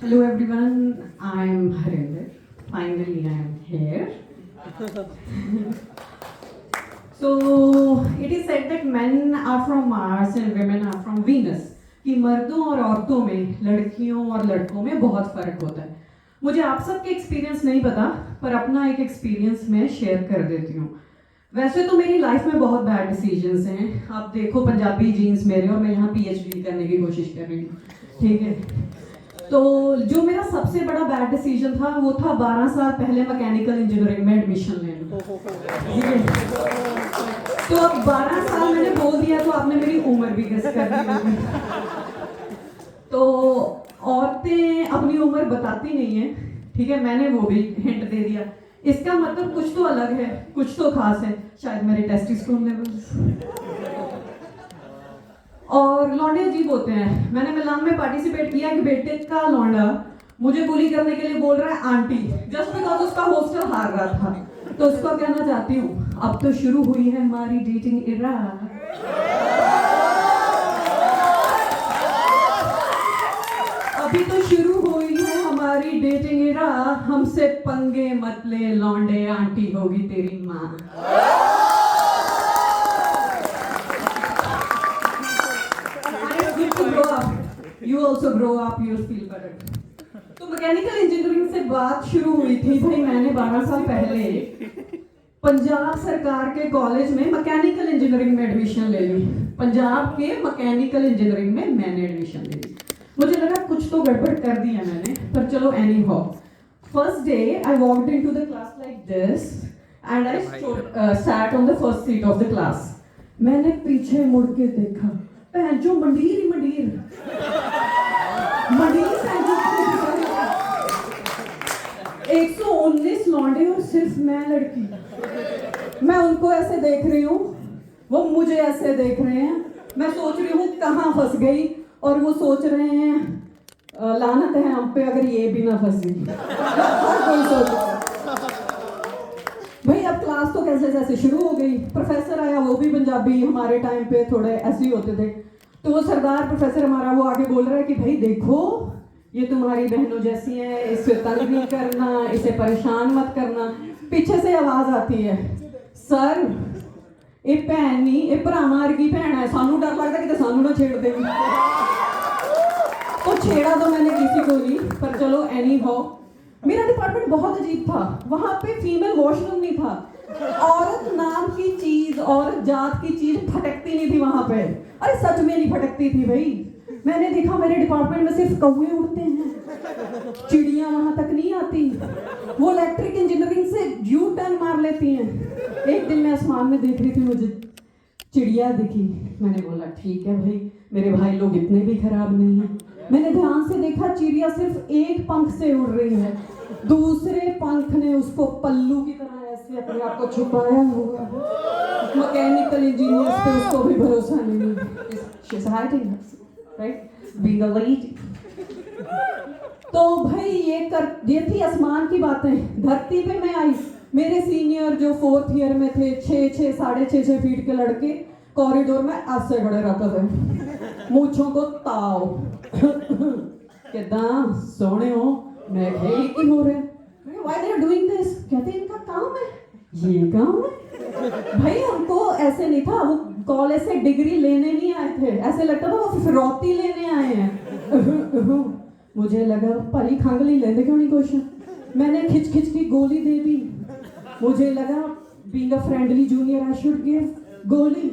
Hello everyone, I'm Harinder. Finally, I'm here. So, it is said that men are from Mars and women are from Venus. कि मर्दों और औरतों में, लड़कियों और लड़कों में बहुत फर्क होता है. मुझे आप सबके एक्सपीरियंस नहीं पता, पर अपना एक एक्सपीरियंस मैं शेयर कर देती हूँ. वैसे तो मेरी लाइफ में बहुत बैड डिसीजंस हैं. आप देखो पंजाबी जीन्स मेरे, और मैं यहाँ पीएचडी करने की कोशिश कर रही हूँ. ठीक है. तो जो मेरा सबसे बड़ा बैड डिसीजन था वो था 12 साल पहले मैकेनिकल इंजीनियरिंग में एडमिशन लेना. ठीक है. तो अब 12 साल मैंने बोल दिया तो आपने मेरी उम्र भी गेस कर दी होगी. तो औरतें अपनी उम्र बताती नहीं है. ठीक है, मैंने वो भी हिंट दे दिया. इसका मतलब कुछ तो अलग है, कुछ तो खास है. शायद मेरे टेस्टोस्टेरोन लेवल्स. और लौंडे अजीब होते हैं. मैंने मिलान में पार्टिसिपेट किया कि बेटे का लौंडा मुझे बुली करने के लिए बोल रहा है आंटी, जस्ट बिकॉज उसका हॉस्टल हार रहा था. तो उसको कहना चाहती हूँ, अब तो शुरू हुई है हमारी डेटिंग इरा. अभी तो शुरू हुई है हमारी डेटिंग इरा. हमसे पंगे मत ले लौंडे, आंटी होगी तेरी माँ. You also grow up, you'll feel better. तो मैकेनिकल इंजीनियरिंग से बात शुरू हुई थी. भाई मैंने 12 साल पहले पंजाब सरकार के कॉलेज में मैकेनिकल इंजीनियरिंग में एडमिशन ले ली. पंजाब के मैकेनिकल इंजीनियरिंग में मैंने एडमिशन ले ली. मुझे लगा कुछ तो गड़बड़ कर दी है मैंने, पर चलो any how. First day I walked into the class like this and I sat on the first seat of the class. मैंने पीछे मुड़ के देखा, भैन जो मंडीर ही मंडीर. 119 लौंडे और सिर्फ मैं लड़की. मैं उनको ऐसे देख रही हूँ, वो मुझे ऐसे देख रहे हैं. मैं सोच रही हूँ कहाँ फंस गई, और वो सोच रहे हैं लानत है हम पे अगर ये भी ना फंसी. भाई अब क्लास तो कैसे जैसे शुरू हो गई. प्रोफेसर आया, वो भी पंजाबी. हमारे टाइम पे थोड़े ऐसे ही होते थे. तो वो सरदार प्रोफेसर हमारा वो आगे बोल रहा है कि भाई देखो ये तुम्हारी बहनों जैसी है, इसे तंग नहीं करना, इसे परेशान मत करना. पीछे से आवाज आती है, सर ये भैन नहीं, ये भरावां वर्गी भैन है, सानू डर लगता कि सानू ना छेड़ देगी. तो छेड़ा तो मैंने किसी को नहीं, पर चलो एनी हाउ. मेरा डिपार्टमेंट बहुत अजीब था. वहां पे फीमेल वॉशरूम नहीं था. औरत नाम की चीज, औरत जात की चीज फटकती नहीं थी वहां पे. अरे सच में नहीं फटकती थी भाई. मैंने देखा मेरे डिपार्टमेंट में सिर्फ कौवे उड़ते हैं, चिड़ियां वहां तक नहीं आती. वो इलेक्ट्रिक इंजीनियरिंग से यू टर्न मार लेती हैं. एक दिन मैं आसमान में देख रही थी, मुझे चिड़िया दिखी. मैंने बोला ठीक है भाई, मेरे भाई लोग इतने भी खराब नहीं हैं. मैंने ध्यान से देखा, चिड़िया सिर्फ एक पंख से उड़ रही है, दूसरे पंख ने उसको पल्लू की तरह ऐसे अपने आप को छुपाया हुआ. मैकेनिकल इंजीनियर्स पे उसको भी भरोसा नहीं. She's hiding, right? Being a lady. तो भाई ये थी आसमान की बातें. धरती पे मैं आई. मेरे सीनियर जो 4th ईयर में थे, 6.5 फीट के लड़के कॉरिडोर में ऐसे खड़े रहते थे, मूंछों को ताव. कितना सोने हो. मैं की हो रहे हैं. Why they are doing this? कहते इनका काम है, ये काम है. भाई हमको ऐसे नहीं था. वो कॉलेज से डिग्री लेने नहीं आए थे. ऐसे लगता था वो फिरौती लेने आए हैं. मुझे लगा परी खंगली लेने क्यों नहीं क्वेश्चन. मैंने खिंच खिंच की गोली दे दी. मुझे लगा being a friendly junior I should give गोली.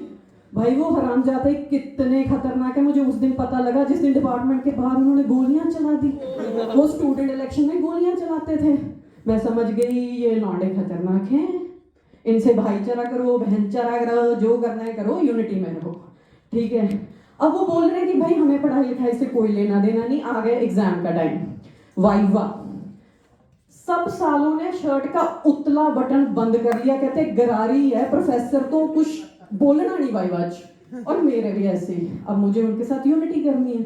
भाई वो हरामजादे कितने खतरनाक है मुझे उस दिन पता लगा, जिस दिन डिपार्टमेंट के बाहर उन्होंने गोलियां चला दी. वो स्टूडेंट इलेक्शन में गोलियां चलाते थे. मैं समझ गई ये लौंडे खतरनाक हैं, इनसे भाईचारा करो, बहनचारा करो, जो करना है करो, यूनिटी में रहो. ठीक है. अब वो बोल रहे हैं कि भाई हमें पढ़ाई लिखाई से कोई लेना देना नहीं. आ गया एग्जाम का टाइम, वाइवा. सब सालों ने शर्ट का उतला बटन बंद कर लिया. कहते गरारी है प्रोफेसर, तो कुछ बोलना नहीं वाइवाज. और मेरे भी ऐसे ही. अब मुझे उनके साथ यूनिटी करनी है.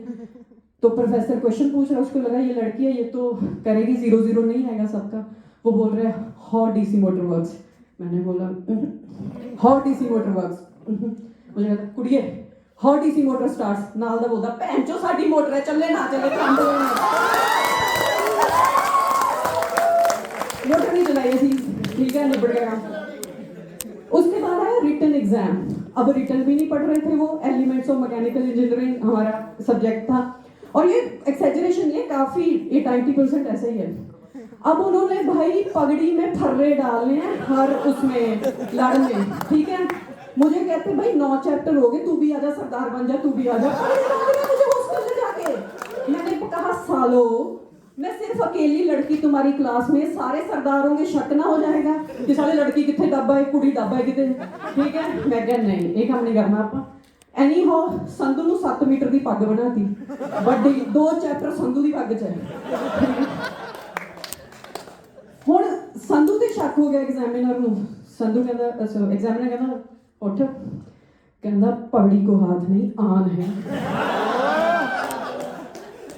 तो प्रोफेसर क्वेश्चन पूछ रहा है, उसको लगा ये लड़की है, ये तो करेगी. 0-0 नहीं आएगा सबका. वो बोल रहे हैं हाउ डीसी मोटर वर्क्स. मैंने बोला हाउ डीसी मोटर वर्क्स. मुझे कहता कुड़िए हॉट डीसी मोटर स्टार्ट्स नाल दा बोलदा भैन चो साडी मोटर है चले ना चले कंद मोटर नहीं चलाई ऐसी ठीक है निबड़ गया काम। उसके बाद आया रिटन एग्जाम। अब रिटन भी नहीं पढ़ रहे थे वो, एलिमेंट्स ऑफ मैकेनिकल इंजीनियरिंग हमारा सब्जेक्ट था और ये एक्सेजरेशन ये काफी 80% ऐसे ही है। अब उन्होंने भाई पगड़ी में फर्रे डालने हैं हर उसमें लड़ में, ठीक है। मुझे कहते भाई 9 चैप्टर हो गए, तू भी आजा सरदार बन जा, तू भी आजा। मुझे हॉस्टल में जाके मैंने कहा सालो मैं सिर्फ अकेली लड़की तुम्हारी क्लास में, सारे सरदार होंगे, शक ना हो जाएगा कि सारे लड़की कितने दबा है कुड़ी दबा है कितने, ठीक है। मैं कहा नहीं ये काम नहीं करना आप। एनी हो संधू ਨੂੰ 7 मीटर की पग बनाती बड़ी 2 चैप्टर संधू की पग च है। ਹੁਣ ਸੰਧੂ ਤੇ ਸ਼ੱਕ ਹੋ ਗਿਆ ਐਗਜ਼ਾਮੀਨਰ ਨੂੰ। ਸੰਧੂ ਕਹਿੰਦਾ ਐਗਜ਼ਾਮੀਨਰ ਕਹਿੰਦਾ ਉੱਠ, ਕਹਿੰਦਾ पगड़ी को हाथ नहीं आन है,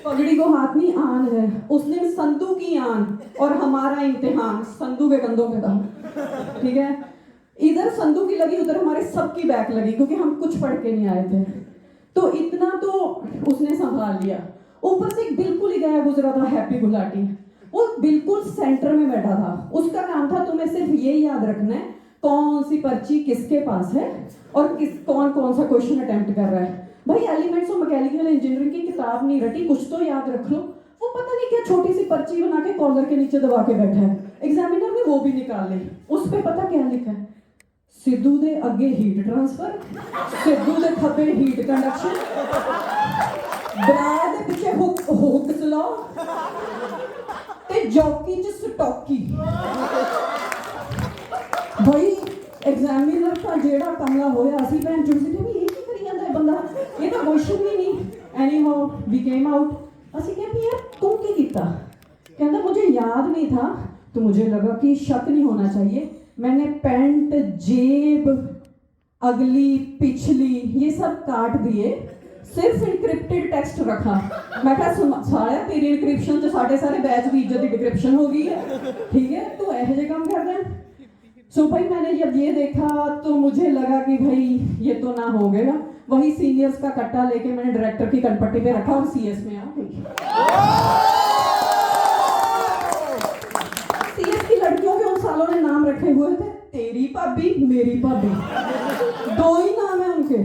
पगड़ी को हाथ नहीं आन है। उसने संधू की आन और हमारा इम्तिहान संधू के कंधों पे था, ठीक है। इधर संधू की लगी उधर हमारे सबकी बैक लगी क्योंकि हम कुछ पढ़ के नहीं आए थे। तो इतना तो उसने संभाल लिया। ऊपर से बिल्कुल ही गया गुजरा था हैप्पी गुलाटी, वो बिल्कुल सेंटर में बैठा था। उसका काम था तुम्हें सिर्फ ये याद रखना है कौन सी पर्ची किसके पास है और कौन कौन सा क्वेश्चन अटेम्प्ट कर रहा है। भाई एलिमेंट्स ऑफ मैकेनिकल इंजीनियरिंग की किताब नहीं रटी, कुछ तो याद रख लो। वो पता नहीं क्या छोटी सी पर्ची बना के कॉलर के नीचे दबा के बैठा है। एग्जामिनर ने वो भी निकाल ली, उस पे पता क्या लिखा है, सिद्धू दे अगे हीट ट्रांसफर, सिद्धू दे खब्बे हीट कंडक्शन, ब्रैड दे पिछे हुक्स लॉ ते जॉकी च स्टॉकी। भाई एग्जामिनर का जेड़ा कमला होया असी भैन चुड़ सी भी ये की करी जांदा है बंदा, ये तो क्वेश्चन ही नहीं। Any how we came out, असी कहा भी यार तू की कीता, कहता मुझे याद नहीं था तो मुझे लगा कि शक नहीं होना चाहिए, मैंने पैंट जेब अगली पिछली ये सब काट दिए, सिर्फ इनक्रिप्टेड टेक्स्ट रखा। मैं कहा सारा तेरी इनक्रिप्शन तो सारे बैच की इज्जत की डिक्रिप्शन हो गई है, ठीक है तू ऐसे जे काम कर रहा है। सो भाई मैंने जब ये देखा तो मुझे लगा कि भाई ये तो ना हो गया। वही सीनियर्स का कट्टा लेके मैंने डायरेक्टर की कनपट्टी पे रखा और सीएस में आ गई। सीएस की लड़कियों के उन सालों ने नाम रखे हुए थे तेरी भाभी मेरी भाभी, 2 ही नाम है उनके,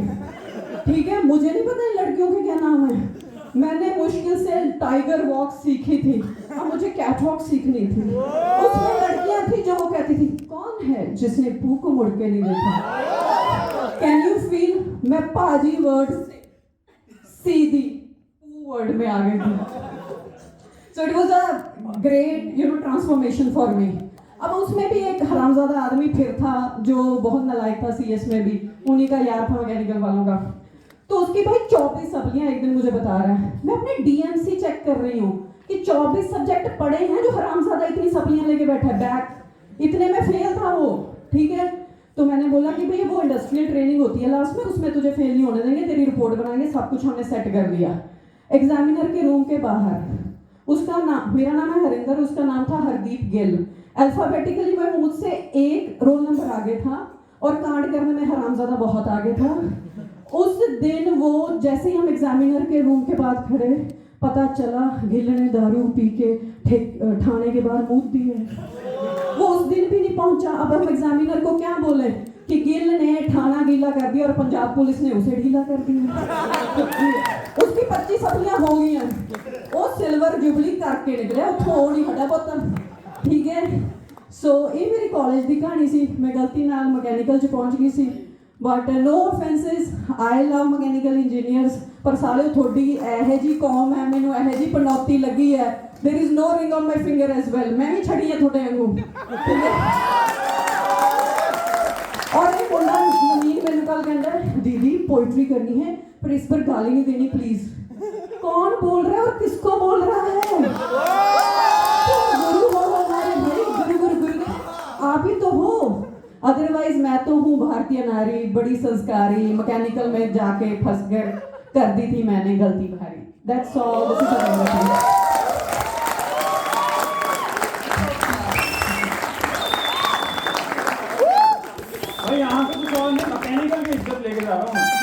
ठीक है। मुझे नहीं पता इन लड़कियों के क्या नाम है। मैंने मुश्किल से टाइगर वॉक सीखी थी, अब मुझे कैट वॉक सीखनी थी। उसमें लड़कियां थी जो वो कहती थी कौन है जिसने पू को मुड़ के नहीं देखा, कैन यू फील। मैं पाजी वर्ड से सीधी पू वर्ड में आ गई थी। So it was a great transformation for me. अब उसमें भी एक हरामजादा आदमी फिर था जो बहुत नालायक था, सीएस में भी उन्हीं का यार था मैकेनिकल वालों का। तो उसकी भाई 24 सप्लियां एक दिन मुझे बता रहा है। मैं अपने डीएमसी चेक कर रही हूँ कि 24 सब्जेक्ट पढ़े हैं जो हरामजादा इतनी सप्लियां लेके बैठा है, बैक इतने में फेल था वो, ठीक है। तो मैंने बोला कि भाई वो इंडस्ट्रियल ट्रेनिंग होती है लास्ट में, उसमें तुझे फेल नहीं होने देंगे, तेरी रिपोर्ट बनाएंगे, सब कुछ हमने सेट कर लिया। एग्जामिनर के रूम के बाहर उसका नाम, मेरा नाम है हरिंदर, उसका नाम था हरदीप गिल। अल्फाबेटिकली मैं मुझसे 1 रोल नंबर आगे था और कांड करने में हरामजादा बहुत आगे था। उस दिन वो जैसे ही हम एग्जामिनर के रूम के बाद खड़े, पता चला गिल ने दारू पी के थाने के बाहर मूत दी है। वो उस दिन भी नहीं पहुंचा। अब हम एग्जामिनर को क्या बोले कि गिल ने थाना गीला कर दिया और पंजाब पुलिस ने उसे ढीला कर दिया। उसकी 25 सप्लियां हो गई हैं, वो सिल्वर जुबली करके निकले, उठो नहीं हटा पुत्र, ठीक है। सो ये मेरी कॉलेज की कहानी सी। मैं गलती नाल मैकेनिकल च पहुंच गई सी, but no offences, I love mechanical engineers. पर साले थोड़ी यह जी कौम है, मैनू यह जी पनौती लगी है, there is no ring on my finger as well. मैं भी छड़ी है थोड़े वांगू, ठीक है। और एक मुंडा नवीन मैनू कल कहता दीदी पोइट्री करनी है पर इस पर गाली नहीं देनी प्लीज। कौन बोल रहा है और किसको बोल रहा है? गुरु हो हमारे भाई, गुरु गुरु गुरु आप ही तो हो। अदरवाइज मैं तो हूँ भारतीय नारी, बड़ी संस्कारी, मैकेनिकल में जाके फंस कर दी थी मैंने गलती भारी। That's all, this is everything. भाई यहाँ पे कुछ और नहीं, मैकेनिकल इज्जत लेके जा रहा हूँ